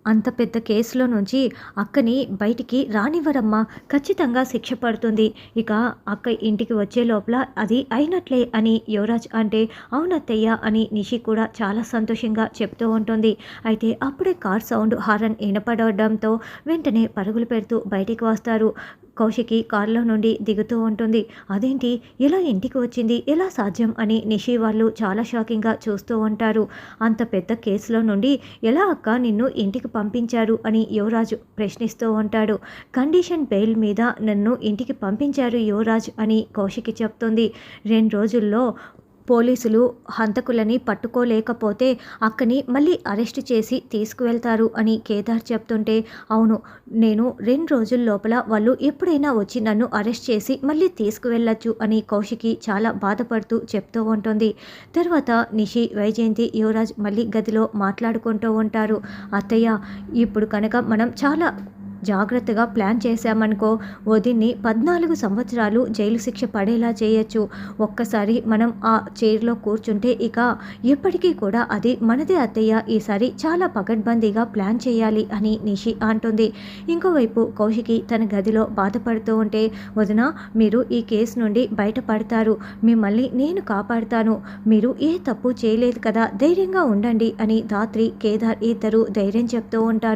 అంత పెద్ద కేసులో నుంచి అక్కని బయటికి రానివ్వరమ్మా. ఖచ్చితంగా శిక్ష పడుతుంది. ఇక అక్క ఇంటికి వచ్చే లోపల అది అయినట్లే అని యువరాజ్ అంటే, అవునత్తయ్య అని నిషి కూడా చాలా సంతోషంగా చెప్తూ ఉంటుంది. అయితే అప్పుడే కార్ సౌండ్ హారన్ వినపడడంతో వెంటనే పరుగులు పెడుతూ బయటికి వస్తారు. కౌశికి కారులో నుండి దిగుతూ ఉంటుంది. అదేంటి ఇలా ఇంటికి వచ్చింది, ఎలా సాధ్యం అని నిషి వాళ్ళు చాలా షాకింగ్గా చూస్తూ ఉంటారు. అంత పెద్ద కేసులో నుండి ఎలా అక్క నిన్ను ఇంటికి పంపించారు అని యువరాజు ప్రశ్నిస్తూ ఉంటాడు. కండిషన్ బెయిల్ మీద నన్ను ఇంటికి పంపించారు యువరాజ్ అని కౌశికి చెప్తుంది. 2 రోజుల్లో పోలీసులు హంతకులని పట్టుకోలేకపోతే అక్కని మళ్ళీ అరెస్ట్ చేసి తీసుకువెళ్తారు అని కేదార్ చెప్తుంటే, అవును, నేను 2 రోజుల లోపల వాళ్ళు ఎప్పుడైనా వచ్చి నన్ను అరెస్ట్ చేసి మళ్ళీ తీసుకువెళ్ళొచ్చు అని కౌశికి చాలా బాధపడుతూ చెప్తూ ఉంటుంది. తర్వాత నిషి, వైజయంతి, యువరాజ్ మళ్ళీ గదిలో మాట్లాడుకుంటూ ఉంటారు. అత్తయ్య, ఇప్పుడు కనుక మనం చాలా జాగ్రత్తగా ప్లాన్ చేశామనుకో, వదిన్ని 14 సంవత్సరాలు జైలు శిక్ష పడేలా చేయొచ్చు. ఒక్కసారి మనం ఆ చైర్లో కూర్చుంటే ఇక ఎప్పటికీ కూడా అది మనదే అత్తయ్య. ఈసారి చాలా పకడ్బందీగా ప్లాన్ చేయాలి అని నిషి అంటుంది. ఇంకోవైపు కౌశికి తన గదిలో బాధపడుతూ ఉంటే, వదిన, మీరు ఈ కేసు నుండి బయటపడతారు. మిమ్మల్ని నేను కాపాడుతాను. మీరు ఏ తప్పు చేయలేదు కదా, ధైర్యంగా ఉండండి అని ధాత్రి, కేదార్ ఇద్దరు ధైర్యం చెప్తూ ఉంటారు.